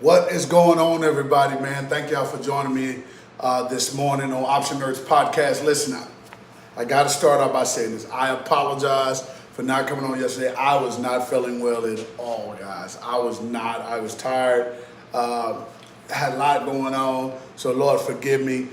What is going on, everybody, man? Thank y'all for joining me this morning on Option Nerds Podcast. Listen, I got to start out by saying this. I apologize for not coming on yesterday. I was not feeling well at all, guys. I was not. I was tired. Had a lot going on, so Lord forgive me.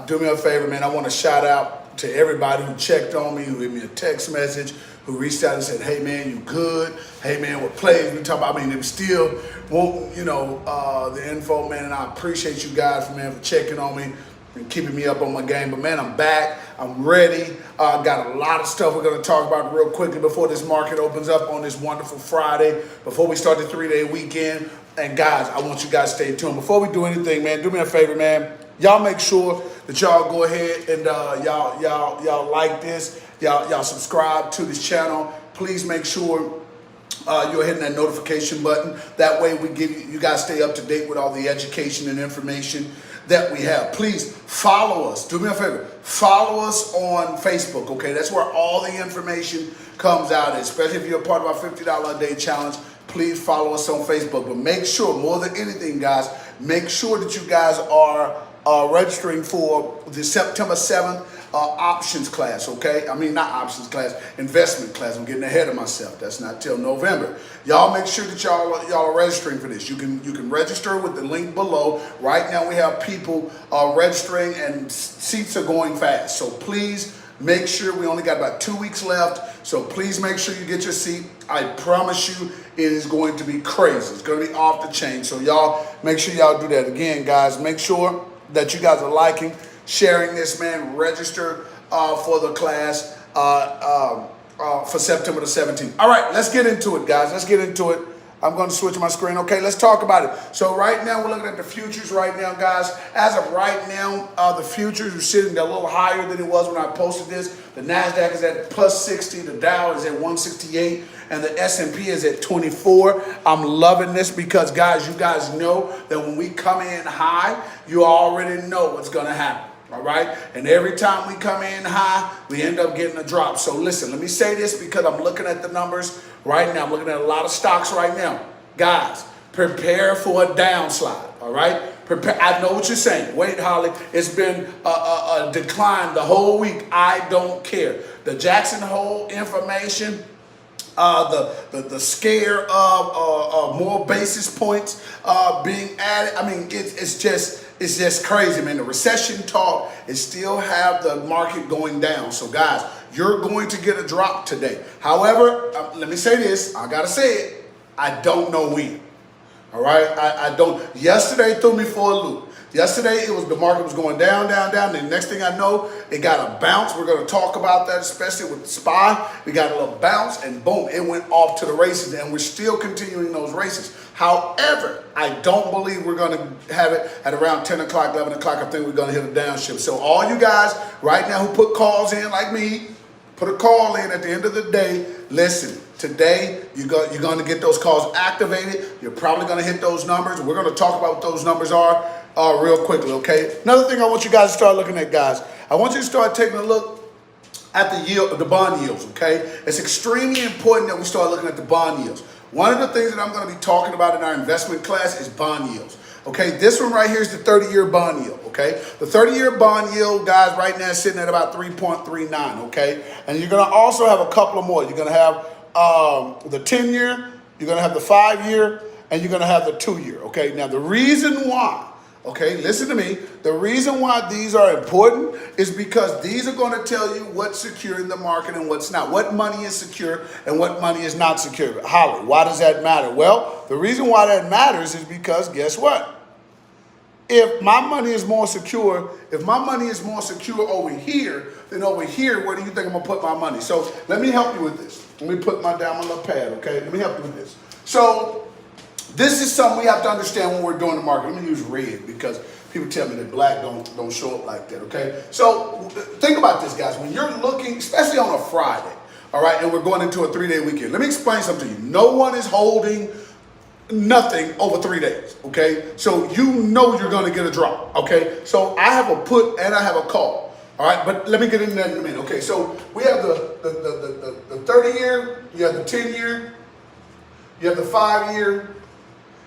Do me a favor, man. I want to shout out to everybody who checked on me, who gave me a text message, who reached out and said, hey, man, you good? Hey, man, what plays we talk about? I mean, they still want, the info, man, and I appreciate you guys, for checking on me and keeping me up on my game. But, man, I'm back. I'm ready. Got a lot of stuff we're going to talk about real quickly before this market opens up on this wonderful Friday, before we start the 3-day weekend. And, guys, I want you guys to stay tuned. Before we do anything, man, do me a favor, man. Y'all make sure that y'all go ahead and y'all like this. Y'all subscribe to this channel. Please make sure you're hitting that notification button. That way we give you guys stay up to date with all the education and information that we have. Please follow us. Do me a favor. Follow us on Facebook, okay? That's where all the information comes out, especially if you're a part of our $50 a day challenge. Please follow us on Facebook. But make sure, more than anything, guys, make sure that you guys are registering for the September 7th options class, okay? I mean, not options class, investment class. I'm getting ahead of myself. That's not till November. Y'all make sure that y'all are registering for this. You can register with the link below. Right now we have people registering and seats are going fast. So please make sure, we only got about 2 weeks left. So please make sure you get your seat. I promise you it is going to be crazy. It's going to be off the chain. So y'all make sure y'all do that. Again, guys, make sure that you guys are liking, sharing this, man. Register for the class for September the 17th. All right, let's get into it, guys. Let's get into it. I'm going to switch my screen. Okay, let's talk about it. So right now, we're looking at the futures right now, guys. As of right now, the futures are sitting a little higher than it was when I posted this. The NASDAQ is at plus 60. The Dow is at 168. And the S&P is at 24. I'm loving this because, guys, you guys know that when we come in high, you already know what's going to happen. All right. And every time we come in high, we end up getting a drop. So listen, let me say this because I'm looking at the numbers right now. I'm looking at a lot of stocks right now. Guys, prepare for a downslide. All right. Prepare. I know what you're saying. Wait, Holly, it's been a decline the whole week. I don't care. The Jackson Hole information, the scare of more basis points being added. I mean, it's just crazy, man. The recession talk is still have the market going down. So, guys, you're going to get a drop today. However, let me say this. I got to say it. I don't know when. All right? I don't. Yesterday threw me for a loop. Yesterday, the market was going down, down, down. The next thing I know, it got a bounce. We're going to talk about that, especially with the SPY. We got a little bounce, and boom, it went off to the races, and we're still continuing those races. However, I don't believe we're going to have it at around 10 o'clock, 11 o'clock. I think we're going to hit a downshift. So all you guys right now who put calls in like me, put a call in at the end of the day. Listen, today you're going to get those calls activated. You're probably going to hit those numbers. We're going to talk about what those numbers are real quickly, okay? Another thing I want you guys to start looking at, guys. I want you to start taking a look at the yield, the bond yields, okay? It's extremely important that we start looking at the bond yields. One of the things that I'm going to be talking about in our investment class is bond yields. Okay, this one right here is the 30-year bond yield, okay? The 30-year bond yield, guys, right now is sitting at about 3.39, okay? And you're going to also have a couple of more. You're going to have the 10-year, you're going to have the 5-year, and you're going to have the 2-year, okay? Now, the reason why, okay, listen to me. The reason why these are important is because these are going to tell you what's secure in the market and what's not. What money is secure and what money is not secure. Holly, why does that matter? Well, the reason why that matters is because guess what? If my money is more secure, over here, then over here, where do you think I'm going to put my money? So let me help you with this. Let me put down my little pad, okay? Let me help you with this. So this is something we have to understand when we're doing the market. Let me use red because people tell me that black don't show up like that, okay? So think about this, guys. When you're looking, especially on a Friday, all right, and we're going into a 3-day weekend, let me explain something to you. No one is holding nothing over 3 days, okay? So you know you're going to get a drop, okay? So I have a put and I have a call, all right? But let me get into that in a minute, okay? So we have the 30-year, you have the 10-year, you have the 5-year,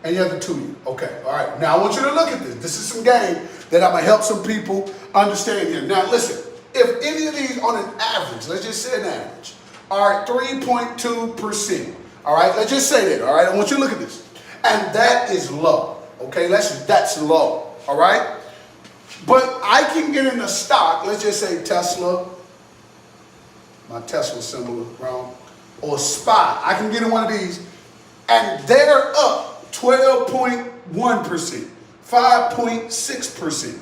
And you have the 2 year. Okay, all right. Now I want you to look at this. This is some game that I'm gonna help some people understand here. Now listen, if any of these on an average, let's just say an average, are 3.2%. All right, let's just say that. All right, I want you to look at this. And that is low. Okay, that's low. All right? But I can get in a stock, let's just say Tesla, my Tesla symbol is wrong, or SPY. I can get in one of these, and they're up 12.1%, 5.6%,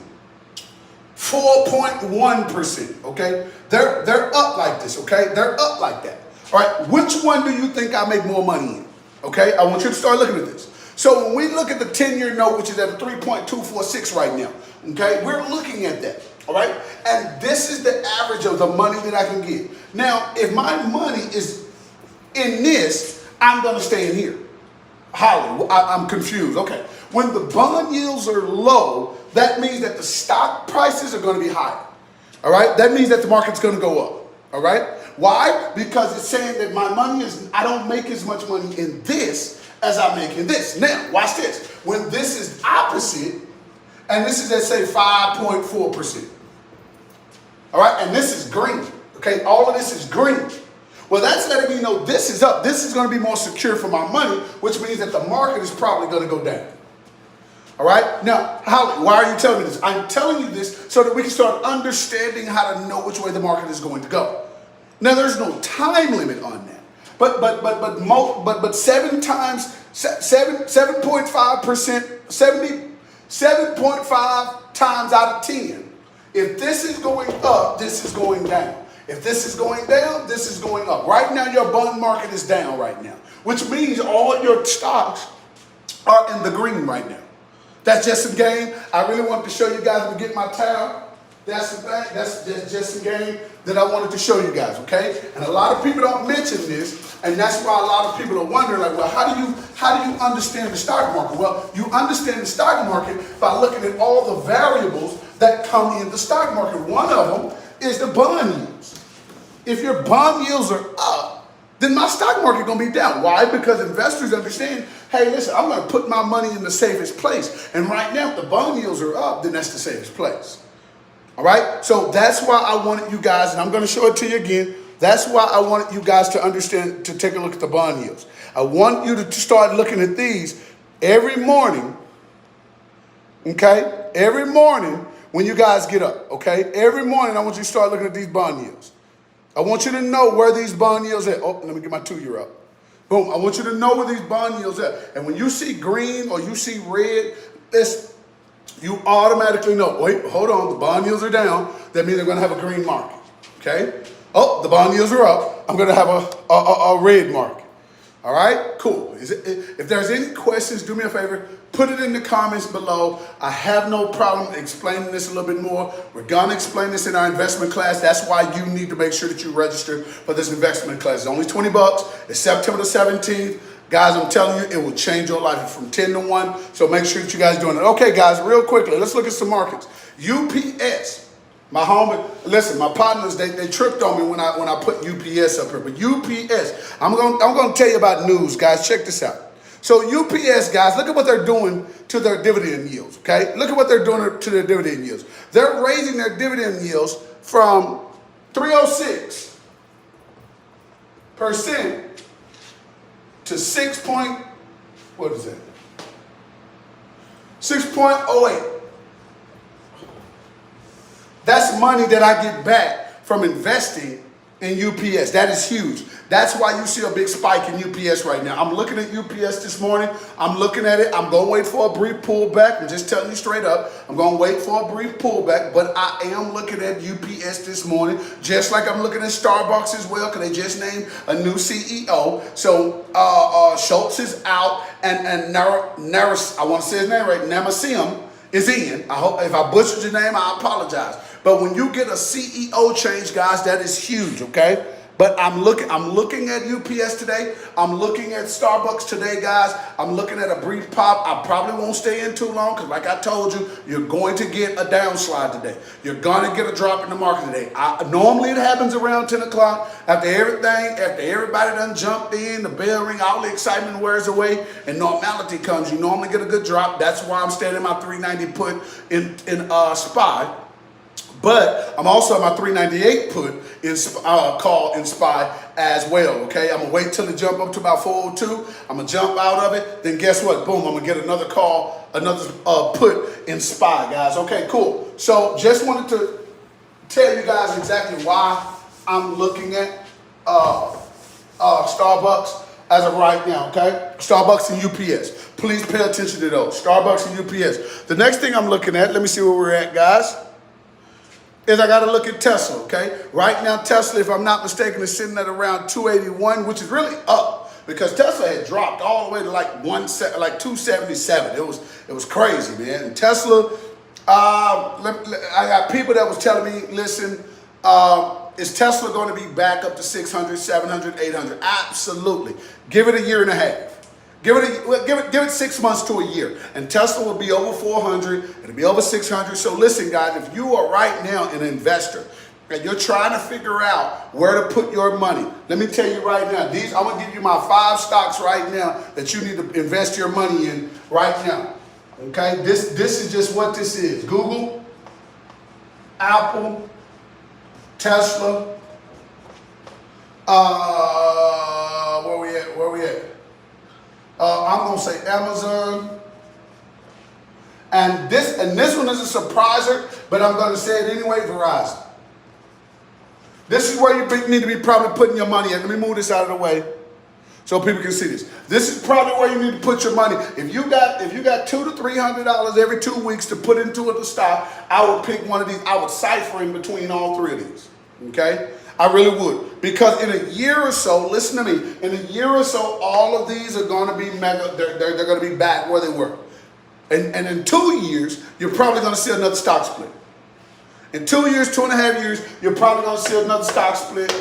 4.1%, okay? They're up like this, okay? They're up like that. All right, which one do you think I make more money in? Okay, I want you to start looking at this. So when we look at the 10-year note, which is at 3.246 right now, okay, we're looking at that, all right? And this is the average of the money that I can get. Now, if my money is in this, I'm gonna stay in here. Holly, I'm confused. Okay, when the bond yields are low, that means that the stock prices are gonna be higher, all right? That means that the market's gonna go up, all right? Why? Because it's saying that my money I don't make as much money in this as I make in this. Now, watch this. When this is opposite, and this is, let's say, 5.4%. All right, and this is green. Okay, all of this is green. Well, that's letting me know this is up. This is going to be more secure for my money, which means that the market is probably going to go down. All right, now, why are you telling me this? I'm telling you this so that we can start understanding how to know which way the market is going to go. Now, there's no time limit on that. But 7.5%, 7.5 times out of 10. If this is going up, this is going down. If this is going down, this is going up. Right now, your bond market is down right now, which means all your stocks are in the green right now. That's just a game. I really wanted to show you guys to get my towel. That's the thing. That's just a game that I wanted to show you guys, okay? And a lot of people don't mention this, and that's why a lot of people are wondering, like, well, how do you understand the stock market? Well, you understand the stock market by looking at all the variables that come in the stock market. One of them is the bond yields. If your bond yields are up, then my stock market is going to be down. Why? Because investors understand, hey, listen, I'm going to put my money in the safest place. And right now, if the bond yields are up, then that's the safest place. All right, so that's why I wanted you guys, and I'm going to show it to you again. That's why I wanted you guys to understand, to take a look at the bond yields. I want you to start looking at these every morning, okay? Every morning when you guys get up, okay? Every morning I want you to start looking at these bond yields. I want you to know where these bond yields are. Oh, let me get my 2 year up. Boom, I want you to know where these bond yields are. And when you see green or you see red, you automatically know, wait, hold on, the bond yields are down. That means they're going to have a green market, okay? Oh, the bond yields are up. I'm going to have a red market. All right, cool. If there's any questions, do me a favor, put it in the comments below. I have no problem explaining this a little bit more. We're going to explain this in our investment class. That's why you need to make sure that you register for this investment class. It's only $20. It's September the 17th. Guys, I'm telling you, it will change your life from 10 to 1. So make sure that you guys are doing it. Okay, guys, real quickly, let's look at some markets. UPS, my homie, listen, my partners, they tripped on me when I put UPS up here. But UPS, I'm gonna tell you about news, guys. Check this out. So UPS, guys, look at what they're doing to their dividend yields, okay? Look at what they're doing to their dividend yields. They're raising their dividend yields from 306% to 6.08. That's money that I get back from investing in UPS. That is huge. That's why you see a big spike in UPS right now. I'm looking at UPS this morning. I'm looking at it. I'm going to wait for a brief pullback. I'm just telling you straight up. I'm going to wait for a brief pullback, but I am looking at UPS this morning, just like I'm looking at Starbucks as well, because they just named a new CEO. So Schultz is out, and Naras, I want to say his name right, Namasim is in. I hope if I butchered your name, I apologize. But when you get a CEO change, guys, that is huge, okay? But I'm looking at UPS today. I'm looking at Starbucks today, guys. I'm looking at a brief pop. I probably won't stay in too long because like I told you, you're going to get a downslide today. You're going to get a drop in the market today. Normally it happens around 10 o'clock after everybody done jumped in, the bell ring, all the excitement wears away, and normality comes. You normally get a good drop. That's why I'm staying in my 390 put in SPY. But I'm also at my 398 put in call in SPY as well, okay? I'm going to wait till it jump up to about 402. I'm going to jump out of it. Then guess what? Boom, I'm going to get another call, another put in SPY, guys. Okay, cool. So just wanted to tell you guys exactly why I'm looking at Starbucks as of right now, okay? Starbucks and UPS. Please pay attention to those. Starbucks and UPS. The next thing I'm looking at, let me see where we're at, guys, is I got to look at Tesla, okay? Right now, Tesla, if I'm not mistaken, is sitting at around 281, which is really up because Tesla had dropped all the way to like 277. It was crazy, man. And Tesla, I got people that was telling me, listen, is Tesla going to be back up to 600, 700, 800? Absolutely. Give it a year and a half. Give it 6 months to a year, and Tesla will be over 400. It'll be over 600. So listen, guys, if you are right now an investor and you're trying to figure out where to put your money, let me tell you right now. I'm gonna give you my 5 stocks right now that you need to invest your money in right now. Okay, this is just what this is: Google, Apple, Tesla. Where we at? I'm gonna say Amazon, and this one is a surpriser, but I'm gonna say it anyway. Verizon. This is where you need to be probably putting your money at. Let me move this out of the way so people can see this. This is probably where you need to put your money. If you got $200 to $300 every 2 weeks to put into the stock, I would pick one of these. I would cipher in between all 3 of these. Okay. I really would. Because in a year or so, listen to me, in a year or so, all of these are going to be mega, they're going to be back where they were. And in 2 years, you're probably going to see another stock split. In 2 years, 2.5 years, you're probably going to see another stock split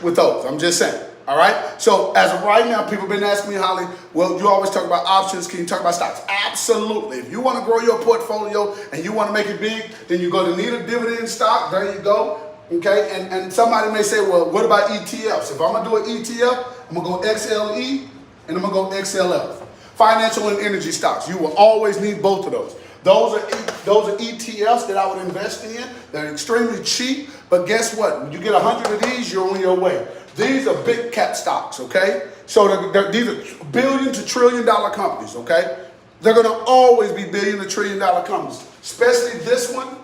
with those. I'm just saying. All right. So as of right now, people have been asking me, Holly, well, you always talk about options. Can you talk about stocks? Absolutely. If you want to grow your portfolio and you want to make it big, then you're going to need a dividend stock. There you go. Okay, and somebody may say, well, what about ETFs? If I'm going to do an ETF, I'm going to go XLE and I'm going to go XLF. Financial and energy stocks. You will always need both of those. Those are ETFs that I would invest in. They're extremely cheap, but guess what? When you get 100 of these, you're on your way. These are big cap stocks, okay? So these are billion to trillion dollar companies, okay? They're going to always be billion to trillion dollar companies, especially this one,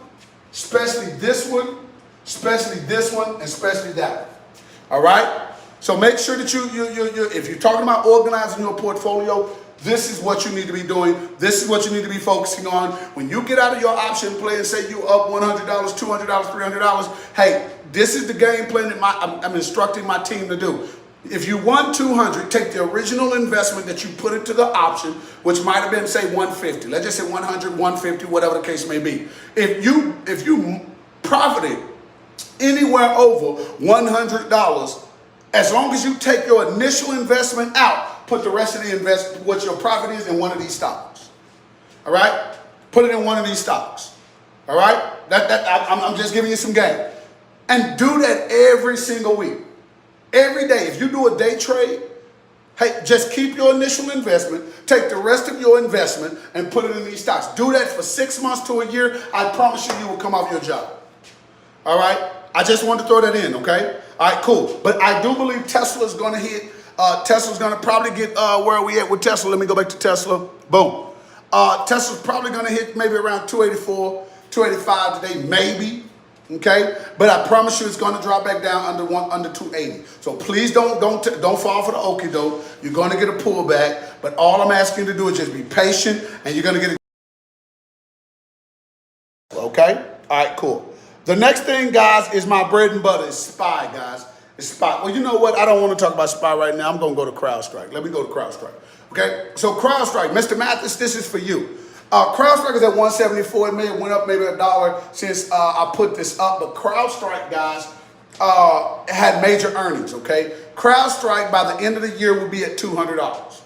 especially this one, especially this one, and especially that one. All right? So make sure that you if you're talking about organizing your portfolio, this is what you need to be doing. This is what you need to be focusing on. When you get out of your option play and say you up $100, $200, $300, hey, this is the game plan that I'm instructing my team to do. If you won 200, take the original investment that you put into the option, which might have been, say, 150. Let's just say 100, 150, whatever the case may be. If you profited anywhere over $100, as long as you take your initial investment out, put the rest of the what your profit is in one of these stocks. All right? Put it in one of these stocks. All right? I'm just giving you some game. And do that every single week. Every day. If you do a day trade, hey, just keep your initial investment, take the rest of your investment, and put it in these stocks. Do that for 6 months to a year. I promise you will come off your job. All right? I just wanted to throw that in, okay? All right, cool. But I do believe Tesla's going to hit. Tesla's going to probably get, where are we at with Tesla? Let me go back to Tesla. Boom. Tesla's probably going to hit maybe around 284, 285 today, maybe. Okay? But I promise you it's going to drop back down under 280. So please don't fall for the okie doke. You're going to get a pullback. But all I'm asking you to do is just be patient, and you're going to get it. Okay? All right, cool. The next thing, guys, is my bread and butter. It's SPY, guys. It's SPY. Well, you know what? I don't want to talk about SPY right now. I'm going to go to CrowdStrike. Let me go to CrowdStrike. Okay? So CrowdStrike, Mr. Mathis, this is for you. CrowdStrike is at 174. It may have went up maybe $1 since I put this up. But CrowdStrike, guys, had major earnings, okay? CrowdStrike by the end of the year will be at $200.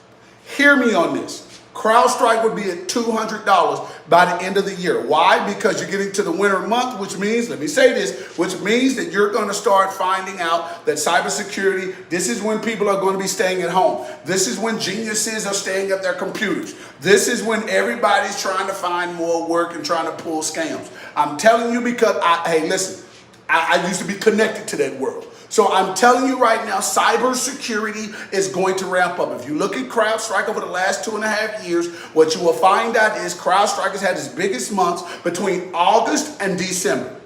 Hear me on this. CrowdStrike would be at $200 by the end of the year. Why? Because you're getting to the winter month, which means, let me say this, which means that you're going to start finding out that cybersecurity, this is when people are going to be staying at home. This is when geniuses are staying at their computers. This is when everybody's trying to find more work and trying to pull scams. I'm telling you because, hey, listen, I used to be connected to that world. So I'm telling you right now, cybersecurity is going to ramp up. If you look at CrowdStrike over the last 2.5 years, what you will find out is CrowdStrike has had its biggest months between August and December.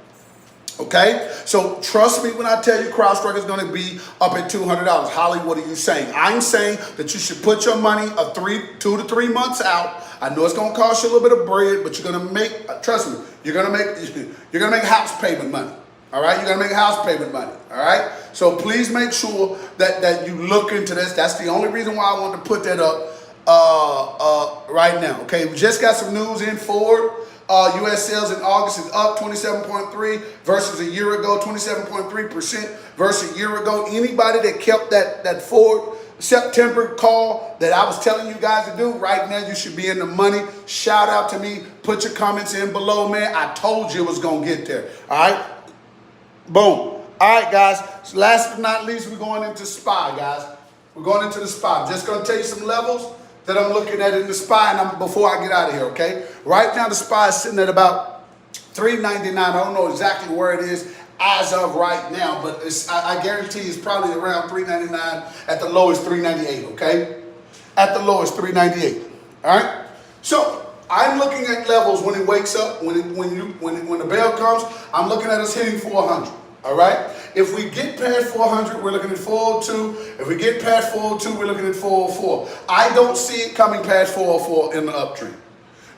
Okay? So trust me when I tell you CrowdStrike is going to be up at $200. Holly, what are you saying? I'm saying that you should put your money 2 to 3 months out. I know it's going to cost you a little bit of bread, but you're going to make, trust me, you're going to make house payment money. All right, you're gonna make house payment money. All right, so please make sure that you look into this. That's the only reason why I wanted to put that up right now. Okay, we just got some news in. Ford U.S. sales in August is up 27.3 versus a year ago, 27.3% versus a year ago. Anybody that kept that Ford September call that I was telling you guys to do, right now you should be in the money. Shout out to me. Put your comments in below, man. I told you it was gonna get there. All right. Boom. All right, guys. So last but not least, we're going into SPY, guys. We're going into the SPY. I'm just going to tell you some levels that I'm looking at in the SPY before I get out of here, okay? Right now, the SPY is sitting at about $3.99. I don't know exactly where it is as of right now, but I guarantee it's probably around $3.99. At the lowest, $3.98, okay? At the lowest, $3.98. All right? So I'm looking at levels when it wakes up, when the bell comes. I'm looking at us hitting 400. All right. If we get past 400, we're looking at 402. If we get past 402, we're looking at 404. I don't see it coming past 404 in the uptrend.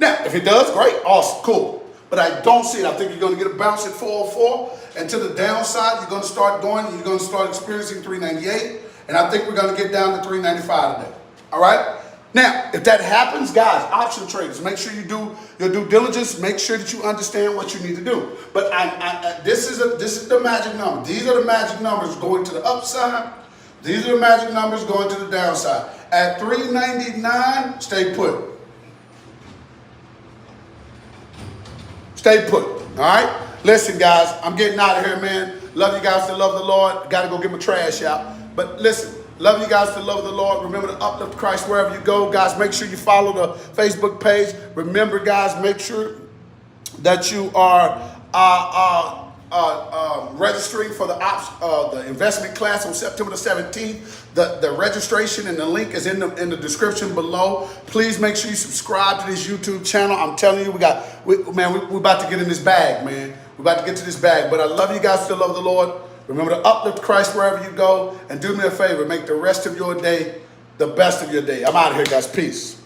Now, if it does, great, awesome, cool. But I don't see it. I think you're going to get a bounce at 404, and to the downside, you're going to start going. You're going to start experiencing 398, and I think we're going to get down to 395 today. All right. Now, if that happens, guys, option traders, make sure you do your due diligence. Make sure that you understand what you need to do. But this is the magic number. These are the magic numbers going to the upside. These are the magic numbers going to the downside. At 399, stay put. Stay put. All right? Listen, guys, I'm getting out of here, man. Love you guys to love the Lord. Got to go get my trash out. But listen. Love you guys to love the Lord. Remember to uplift Christ wherever you go. Guys, make sure you follow the Facebook page. Remember, guys, make sure that you are registering for the investment class on September the 17th. The registration and the link is in the description below. Please make sure you subscribe to this YouTube channel. I'm telling you, we're about to get in this bag, man. We're about to get to this bag. But I love you guys to love the Lord. Remember to uplift Christ wherever you go. And do me a favor, make the rest of your day the best of your day. I'm out of here, guys. Peace.